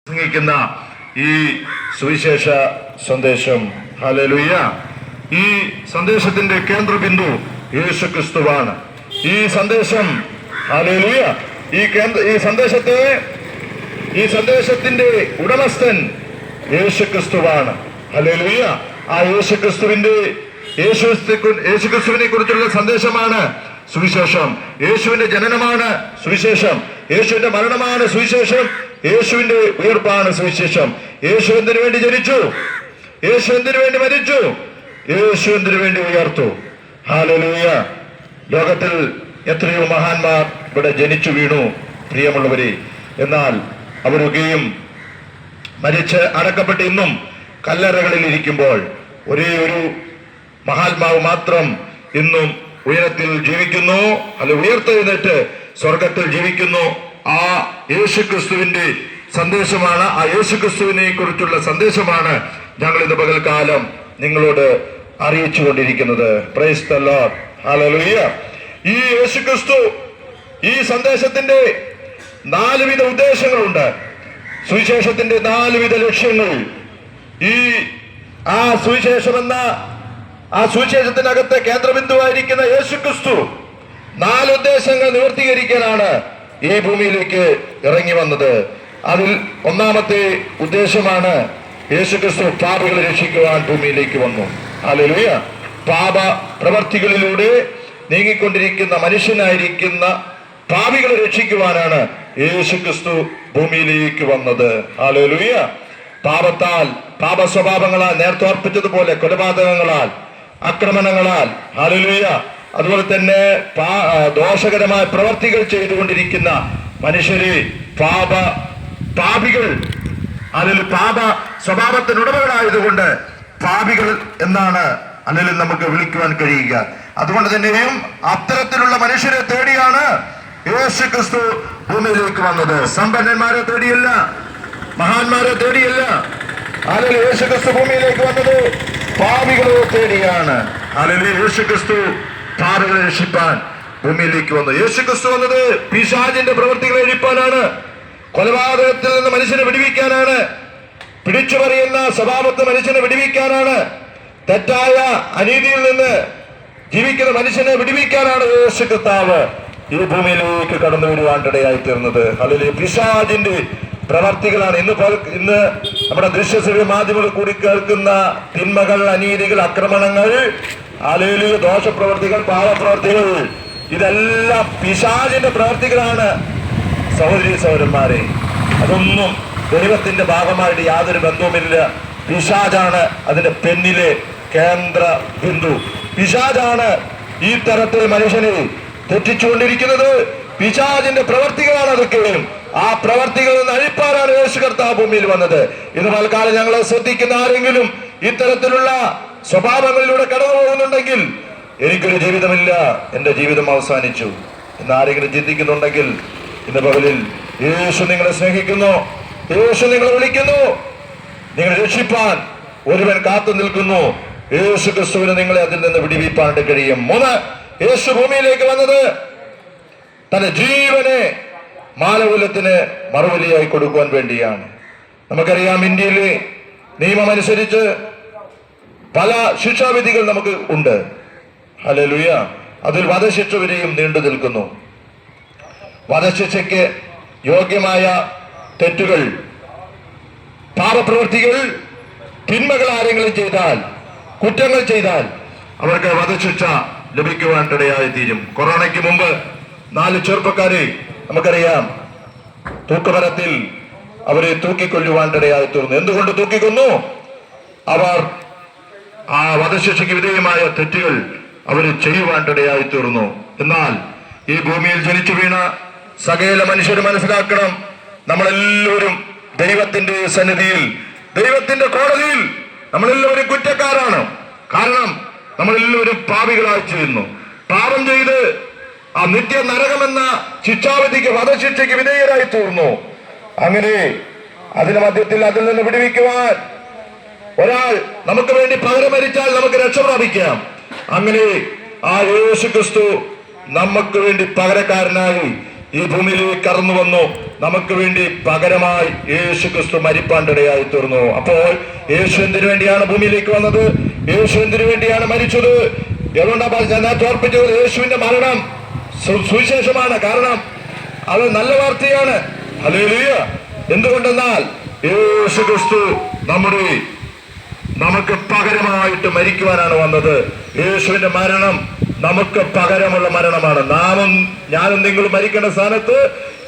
പ്രസംഗിക്കുന്ന ഈ സുവിശേഷ സന്ദേശം, ഹല്ലേലൂയ, ഈ സന്ദേശത്തിന്റെ കേന്ദ്രബിന്ദു യേശുക്രിസ്തുവാണ്. ഈ സന്ദേശം, ഹല്ലേലൂയ, ഈ സന്ദേശത്തിന്റെ ഉടമസ്ഥൻ യേശുക്രിസ്തുവാണ്. ഹല്ലേലൂയ. ആ യേശുക്രിസ്തുവിനെ കുറിച്ചുള്ള സന്ദേശമാണ് സുവിശേഷം. യേശുവിന്റെ ജനനമാണ് സുവിശേഷം. യേശുവിന്റെ മരണമാണ് സുവിശേഷം. യേശുവിന്റെ ഉയർപ്പാണ് സുവിശേഷം. യേശു എന്തിനു വേണ്ടി ജനിച്ചു? യേശു എന്തിനു വേണ്ടി മരിച്ചു? യേശു എന്തിനു വേണ്ടി ഉയർത്തു? ഹല്ലേലൂയ. ലോകത്തിൽ എത്രയോ മഹാന്മാർ ഇവിടെ ജനിച്ചു വീണു പ്രിയമുള്ളവരെ. എന്നാൽ അവരൊക്കെയും മരിച്ച് അടക്കപ്പെട്ട് ഇന്നും കല്ലറകളിൽ ഇരിക്കുമ്പോൾ ഒരേ ഒരു മഹാത്മാവ് മാത്രം ഇന്നും ഉയരത്തിൽ ജീവിക്കുന്നു. അല്ല, ഉയർത്തെഴുന്നേറ്റ് സ്വർഗത്തിൽ ജീവിക്കുന്നു. ആ യേശുക്രിസ്തുവിന്റെ സന്ദേശമാണ്, ആ യേശുക്രിസ്തുവിനെ കുറിച്ചുള്ള സന്ദേശമാണ് ഞങ്ങൾ ഇന്ന് പകൽക്കാലം നിങ്ങളോട് അറിയിച്ചു കൊണ്ടിരിക്കുന്നത്. Praise the Lord. ഹല്ലേലൂയ. ഈ യേശുക്രിസ്തു, ഈ സന്ദേശത്തിന്റെ 4 വിധ ഉദ്ദേശങ്ങളുണ്ട്. സുവിശേഷത്തിന്റെ 4 വിധ ലക്ഷ്യങ്ങൾ. ആ സുവിശേഷത്തിനകത്തെ കേന്ദ്രബിന്ദുവായിരിക്കുന്ന യേശുക്രിസ്തു 4 ഉദ്ദേശങ്ങൾ നിവർത്തീകരിക്കാനാണ് ഈ ഭൂമിയിലേക്ക് ഇറങ്ങി വന്നത്. അതിൽ ഒന്നാമത്തെ ഉദ്ദേശമാണ് യേശുക്രിസ്തു പാപികളെ രക്ഷിക്കുവാൻ ഭൂമിയിലേക്ക് വന്നു. ഹല്ലേലൂയ. പാപ പ്രവർത്തികളിലൂടെ നീങ്ങിക്കൊണ്ടിരിക്കുന്ന മനുഷ്യനായിരിക്കുന്ന പാപികളെ രക്ഷിക്കുവാനാണ് യേശുക്രിസ്തു ഭൂമിയിലേക്ക് വന്നത്. ഹല്ലേലൂയ. പാപത്താൽ, പാപ സ്വഭാവങ്ങളാൽ, നേരത്തെ ഓർപ്പിച്ചതുപോലെ കൊലപാതകങ്ങളാൽ, ആക്രമണങ്ങളാൽ, ഹല്ലേലൂയ, അതുപോലെ തന്നെ ദോഷകരമായ പ്രവർത്തികൾ ചെയ്തുകൊണ്ടിരിക്കുന്ന മനുഷ്യരെ പാപികൾ, അല്ലെങ്കിൽ പാപ സ്വഭാവത്തിനുടമകളായതുകൊണ്ട് പാപികൾ എന്നാണ് അല്ലെങ്കിൽ നമുക്ക് വിളിക്കുവാൻ കഴിയുക. അതുകൊണ്ട് തന്നെയും അത്തരത്തിലുള്ള മനുഷ്യരെ തേടിയാണ് യേശുക്രിസ്തു ഭൂമിയിലേക്ക് വന്നത്. സമ്പന്നന്മാരെ തേടിയല്ല, മഹാന്മാരെ തേടിയല്ല. അല്ലെങ്കിൽ യേശുക്രിസ്തു ഭൂമിയിലേക്ക് വന്നത് പാപികളെ തേടിയാണ്. അല്ലെങ്കിൽ യേശുക്രിസ്തു പാപികളെ രക്ഷിപ്പാൻ ഭൂമിയിലേക്ക് വന്നു. യേശുക്രിസ്തു വന്നത് പിശാചിന്റെ പ്രവൃത്തികളെ രക്ഷിപ്പാനാണ്. കൊലപാതകത്തിൽ നിന്ന് മനുഷ്യനെ വിടുവിക്കാനാണ്. പിടിച്ചു പറയുന്ന സ്വഭാവത്തെ മനുഷ്യനെ വിടുവിക്കാനാണ്. തെറ്റായ അനീതിയിൽ നിന്ന് ജീവിക്കുന്ന മനുഷ്യനെ വിടുവിക്കാനാണ് യേശു കർത്താവ് ഈ ഭൂമിയിലേക്ക് കടന്നു വരുവാനിടയായി തീർന്നത്. അല്ലെങ്കിൽ പിശാചിന്റെ പ്രവർത്തികളാണ് ഇന്ന് നമ്മുടെ ദൃശ്യശ്രവ്യ മാധ്യമങ്ങൾ കൂടി കേൾക്കുന്ന തിന്മകൾ, അനീതികൾ, ആക്രമണങ്ങൾ, അല്ലെങ്കിൽ ദോഷപ്രവർത്തികൾ, പാവപ്രവർത്തികൾ, ഇതെല്ലാം പിശാചിന്റെ പ്രവർത്തികളാണ് സഹോദരി സഹോദരന്മാരെ. അതൊന്നും ദൈവത്തിന്റെ ഭാഗമായിട്ട് യാതൊരു ബന്ധവുമില്ല. പിശാചാണ് അതിന്റെ പിന്നിലെ കേന്ദ്ര ബിന്ദു. പിശാചാണ് ഈ തരത്തിൽ മനുഷ്യനെ തെറ്റിച്ചുകൊണ്ടിരിക്കുന്നത്. പിശാചിന്റെ പ്രവർത്തികളാണ് അതൊക്കെയും. ആ പ്രവർത്തികളിൽ നിന്ന് അഴിപ്പാനാണ് യേശു കർത്താവ് ഭൂമിയിൽ വന്നത്. ഇന്ന് പൽക്കാലം ഞങ്ങളെ ശ്രദ്ധിക്കുന്ന ആരെങ്കിലും ഇത്തരത്തിലുള്ള സ്വഭാവങ്ങളിലൂടെ കടന്നു പോകുന്നുണ്ടെങ്കിൽ എനിക്കൊരു ജീവിതമില്ല, എന്റെ ജീവിതം അവസാനിച്ചു എന്ന് ആരെങ്കിലും ചിന്തിക്കുന്നുണ്ടെങ്കിൽ ഇന്ന് പകലിൽ യേശു നിങ്ങളെ സ്നേഹിക്കുന്നു. യേശു നിങ്ങളെ വിളിക്കുന്നു. നിങ്ങളെ രക്ഷിപ്പാൻ ഒരുവൻ കാത്തു നിൽക്കുന്നു. യേശു ക്രിസ്തുവിന് നിങ്ങളെ അതിൽ നിന്ന് വിടുവിപ്പാനായിട്ട് കഴിയും. 3, യേശു ഭൂമിയിലേക്ക് വന്നത് തന്റെ ജീവനെ മാനവകുലത്തിന് മറുപടിയായി കൊടുക്കുവാൻ വേണ്ടിയാണ്. നമുക്കറിയാം, ഇന്ത്യയിലെ നിയമമനുസരിച്ച് പല ശിക്ഷാവിധികൾ നമുക്ക് ഉണ്ട്. ഹല്ലേലൂയ. അതിൽ വധശിക്ഷ വരെയും നീണ്ടു നിൽക്കുന്നു. വധശിക്ഷയ്ക്ക് യോഗ്യമായ തെറ്റുകൾ, പാപപ്രവൃത്തികൾ, തിന്മകൾ ആരെങ്കിലും ചെയ്താൽ, കുറ്റങ്ങൾ ചെയ്താൽ അവർക്ക് വധശിക്ഷ ലഭിക്കുവാനിടയായി തീരും. കൊറോണയ്ക്ക് മുമ്പ് 4 ചെറുപ്പക്കാരെ നമുക്കറിയാം തൂക്കുമരത്തിൽ അവരെ തൂക്കിക്കൊല്ലുവാനിടയായി തീർന്നു. എന്തുകൊണ്ട് തൂക്കിക്കൊന്നു? അവർ ആ വധശിക്ഷയ്ക്ക് വിധേയമായ തെറ്റുകൾ അവർ ചെയ്യുവാനിടയായി തീർന്നു. എന്നാൽ ഈ ഭൂമിയിൽ ജനിച്ചു വീണ സകല മനുഷ്യർ മനസ്സിലാക്കണം, നമ്മളെല്ലാവരും ദൈവത്തിന്റെ സന്നിധിയിൽ, ദൈവത്തിന്റെ കോടതിയിൽ നമ്മളെല്ലാവരും കുറ്റക്കാരാണ്. കാരണം നമ്മളെല്ലാവരും പാപികളായി ചെയ്യുന്നു. പാപം ചെയ്ത് ആ നിത്യ നരകമെന്ന ശിക്ഷാവിധിക്ക്, വധശിക്ഷയ്ക്ക് വിധേയരായി തീർന്നു. അങ്ങനെ അതിന് മധ്യത്തിൽ അതിൽ നിന്ന് വിടുവിക്കുവാൻ ഒരാൾ നമുക്ക് വേണ്ടി പകരം മരിച്ചാൽ നമുക്ക് രക്ഷ പ്രാപിക്കാം. അങ്ങനെ ആ യേശുക്രിസ്തു നമുക്ക് വേണ്ടി പകരക്കാരനായി ഈ ഭൂമിയിലേക്ക് കടന്നു വന്നു. നമുക്ക് വേണ്ടി പകരമായി യേശു ക്രിസ്തു മരിപ്പാണ്ടിടയായി തീർന്നു. അപ്പോൾ യേശു എന്തിനു വേണ്ടിയാണ് ഭൂമിയിലേക്ക് വന്നത്? യേശു എന്തിനു വേണ്ടിയാണ് മരിച്ചത്? അതുകൊണ്ടാണ് ഞാൻ നേരത്തെ ഓർപ്പിച്ചത്, യേശുവിന്റെ മരണം സുവിശേഷമാണ്. കാരണം അത് നല്ല വാർത്തയാണ്. ഹല്ലേലൂയ. എന്തുകൊണ്ടെന്നാൽ യേശു ക്രിസ്തു നമുക്ക് പകരമായിട്ട് മരിക്കുവാനാണ് വന്നത്. യേശുവിന്റെ മരണം നമുക്ക് പകരമുള്ള മരണമാണ്. ഞാനും നിങ്ങളും മരിക്കേണ്ട സ്ഥാനത്ത്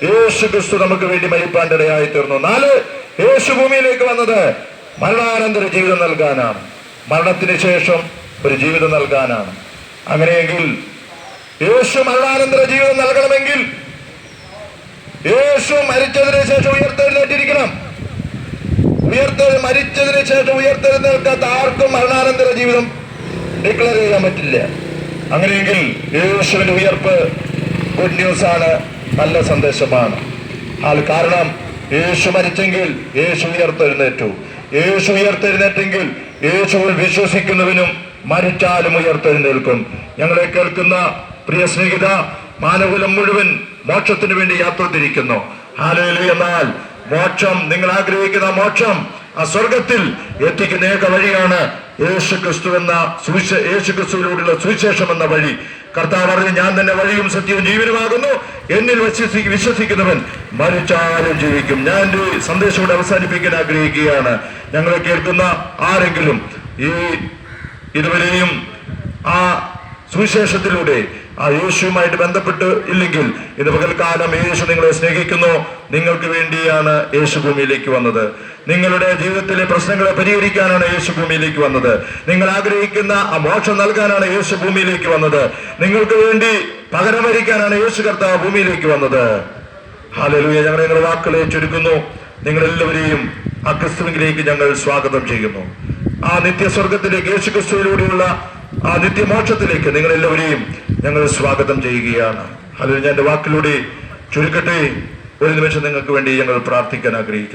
യേശു ക്രിസ്തു നമുക്ക് വേണ്ടി മരിപ്പാണ്ടിടയായി തീർന്നു. 4, യേശു ഭൂമിയിലേക്ക് വന്നത് മരണാനന്തര ജീവിതം നൽകാനാണ്. മരണത്തിന് ശേഷം ഒരു ജീവിതം നൽകാനാണ്. അങ്ങനെയെങ്കിൽ യേശു മരണാനന്തര ജീവിതം നൽകണമെങ്കിൽ യേശു മരിച്ചതിന് ശേഷം ഉയർത്തെഴുന്നേറ്റിരിക്കണം. മരിച്ചതിന് ശേഷം ഉയർത്തെഴുന്നേൽക്കാത്ത ആർക്കും മരണാനന്തര ജീവിതം ഡിക്ലെയർ ചെയ്യാൻ പറ്റില്ല. അങ്ങനെയെങ്കിൽ യേശുവിന്റെ ഉയർപ്പ് ഗുഡ് ന്യൂസ് ആണ്, നല്ല സന്ദേശമാണ്. കാരണം യേശു മരിച്ചെങ്കിൽ യേശു ഉയർത്തെഴുന്നേറ്റു. യേശു ഉയർത്തെഴുന്നേറ്റെങ്കിൽ യേശുവിൽ വിശ്വസിക്കുന്നവനും മരിച്ചാലും ഉയർത്തെഴുന്നേൽക്കും. ഞങ്ങളെ കേൾക്കുന്ന പ്രിയ സ്നേഹിത, മാനകുലം മുഴുവൻ മോക്ഷത്തിന് വേണ്ടി യാത്ര തിരിക്കുന്നു. ഹല്ലേലൂയ. എന്നാൽ മോക്ഷം, നിങ്ങൾ ആഗ്രഹിക്കുന്ന മോക്ഷം ആ സ്വർഗത്തിൽ എത്തിക്കുന്ന ഏക വഴിയാണ് യേശു ക്രിസ്തുവിലൂടെയുള്ള സുവിശേഷം എന്ന വഴി. കർത്താവ് പറഞ്ഞു, ഞാൻ തന്നെ വഴിയും സത്യവും ജീവനുമാകുന്നു, എന്നിൽ വിശ്വസിക്കുന്നവൻ മരിച്ചാലും ജീവിക്കും. ഞാൻ എന്റെ സന്ദേശം കൂടെ അവസാനിപ്പിക്കാൻ ആഗ്രഹിക്കുകയാണ്. ഞങ്ങളെ കേൾക്കുന്ന ആരെങ്കിലും ഇതുവരെയും ആ സുവിശേഷത്തിലൂടെ ആ യേശുവുമായിട്ട് ബന്ധപ്പെട്ട് ഇല്ലെങ്കിൽ, ഇന്ന് പകൽക്കാലം യേശു നിങ്ങളെ സ്നേഹിക്കുന്നു. നിങ്ങൾക്ക് വേണ്ടിയാണ് യേശു ഭൂമിയിലേക്ക് വന്നത്. നിങ്ങളുടെ ജീവിതത്തിലെ പ്രശ്നങ്ങളെ പരിഹരിക്കാനാണ് യേശു ഭൂമിയിലേക്ക് വന്നത്. നിങ്ങൾ ആഗ്രഹിക്കുന്ന ആ മോക്ഷം നൽകാനാണ് യേശു ഭൂമിയിലേക്ക് വന്നത്. നിങ്ങൾക്ക് വേണ്ടി പകരം വരിക്കാനാണ് യേശു കർത്താവ് ഭൂമിയിലേക്ക് വന്നത്. ഹല്ലേലൂയ. ഞങ്ങൾ നിങ്ങളുടെ വാക്കുകളെ ചുരുക്കുന്നു. നിങ്ങളെല്ലാവരെയും ആ ക്രിസ്തുവിലേക്ക് ഞങ്ങൾ സ്വാഗതം ചെയ്യുന്നു. ആ നിത്യസ്വർഗത്തിലേക്ക്, യേശു ക്രിസ്തുവിലൂടെയുള്ള ആ നിത്യമോക്ഷത്തിലേക്ക് നിങ്ങളെല്ലാവരെയും ഞങ്ങൾ സ്വാഗതം ചെയ്യുകയാണ്. അതിൽ ഞാൻ എന്റെ വാക്കിലൂടെ ചുരുക്കട്ടെ. ഒരു നിമിഷം നിങ്ങൾക്ക് വേണ്ടി ഞങ്ങൾ പ്രാർത്ഥിക്കാൻ ആഗ്രഹിക്കുന്നു.